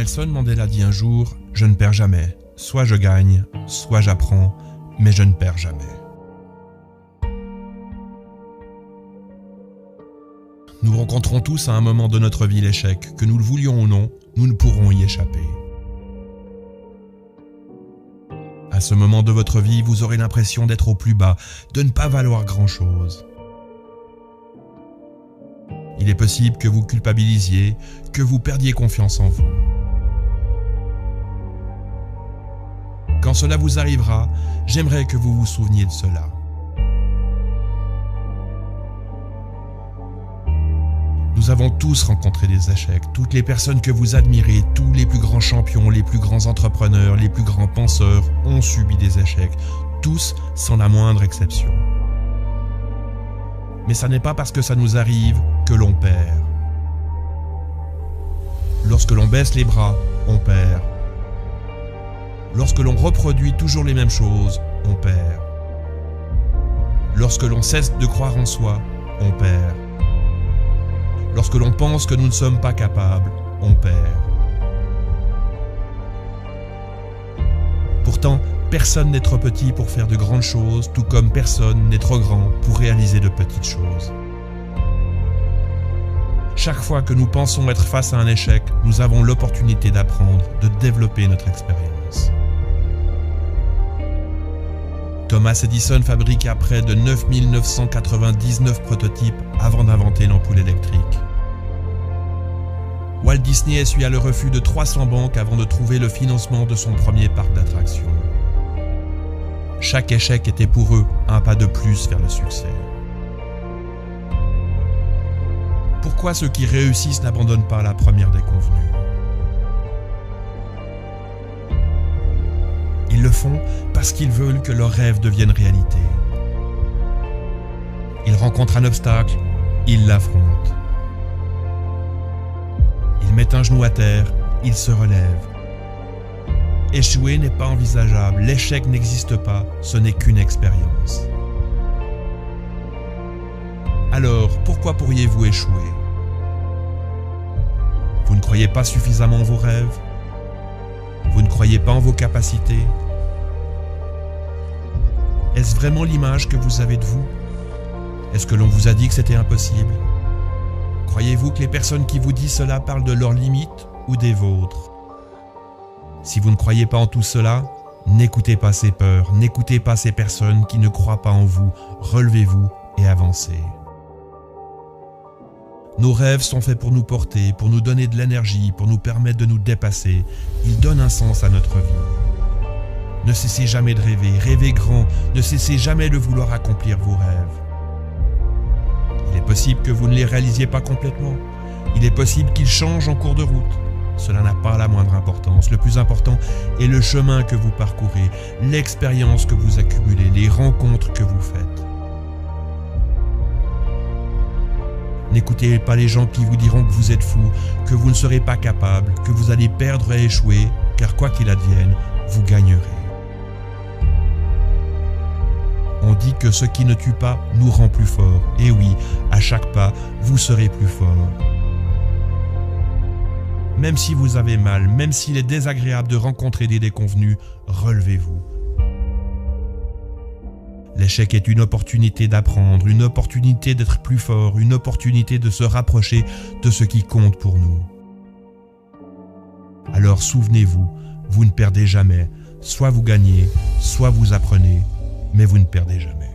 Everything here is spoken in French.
Nelson Mandela dit un jour « Je ne perds jamais. Soit je gagne, soit j'apprends, mais je ne perds jamais. » Nous rencontrons tous à un moment de notre vie l'échec, que nous le voulions ou non, nous ne pourrons y échapper. À ce moment de votre vie, vous aurez l'impression d'être au plus bas, de ne pas valoir grand-chose. Il est possible que vous culpabilisiez, que vous perdiez confiance en vous. Quand cela vous arrivera, j'aimerais que vous vous souveniez de cela. Nous avons tous rencontré des échecs. Toutes les personnes que vous admirez, tous les plus grands champions, les plus grands entrepreneurs, les plus grands penseurs ont subi des échecs. Tous sans la moindre exception. Mais ça n'est pas parce que ça nous arrive que l'on perd. Lorsque l'on baisse les bras, on perd. Lorsque l'on reproduit toujours les mêmes choses, on perd. Lorsque l'on cesse de croire en soi, on perd. Lorsque l'on pense que nous ne sommes pas capables, on perd. Pourtant, personne n'est trop petit pour faire de grandes choses, tout comme personne n'est trop grand pour réaliser de petites choses. Chaque fois que nous pensons être face à un échec, nous avons l'opportunité d'apprendre, de développer notre expérience. Thomas Edison fabriqua près de 9999 prototypes avant d'inventer l'ampoule électrique. Walt Disney essuya le refus de 300 banques avant de trouver le financement de son premier parc d'attractions. Chaque échec était pour eux un pas de plus vers le succès. Pourquoi ceux qui réussissent n'abandonnent pas la première déconvenue? Ils le font parce qu'ils veulent que leurs rêves deviennent réalité. Ils rencontrent un obstacle, ils l'affrontent. Ils mettent un genou à terre, ils se relèvent. Échouer n'est pas envisageable, l'échec n'existe pas, ce n'est qu'une expérience. Alors, pourquoi pourriez-vous échouer? Vous ne croyez pas suffisamment en vos rêves? Vous ne croyez pas en vos capacités? Est-ce vraiment l'image que vous avez de vous? Est-ce que l'on vous a dit que c'était impossible? Croyez-vous que les personnes qui vous disent cela parlent de leurs limites ou des vôtres? Si vous ne croyez pas en tout cela, n'écoutez pas ces peurs, n'écoutez pas ces personnes qui ne croient pas en vous. Relevez-vous et avancez. Nos rêves sont faits pour nous porter, pour nous donner de l'énergie, pour nous permettre de nous dépasser. Ils donnent un sens à notre vie. Ne cessez jamais de rêver, rêvez grand, ne cessez jamais de vouloir accomplir vos rêves. Il est possible que vous ne les réalisiez pas complètement. Il est possible qu'ils changent en cours de route. Cela n'a pas la moindre importance. Le plus important est le chemin que vous parcourez, l'expérience que vous accumulez, les rencontres que vous faites. N'écoutez pas les gens qui vous diront que vous êtes fou, que vous ne serez pas capable, que vous allez perdre et échouer, car quoi qu'il advienne, vous gagnerez. On dit que ce qui ne tue pas nous rend plus forts. Et oui, à chaque pas, vous serez plus fort. Même si vous avez mal, même s'il est désagréable de rencontrer des déconvenus, relevez-vous. L'échec est une opportunité d'apprendre, une opportunité d'être plus fort, une opportunité de se rapprocher de ce qui compte pour nous. Alors souvenez-vous, vous ne perdez jamais. Soit vous gagnez, soit vous apprenez, mais vous ne perdez jamais.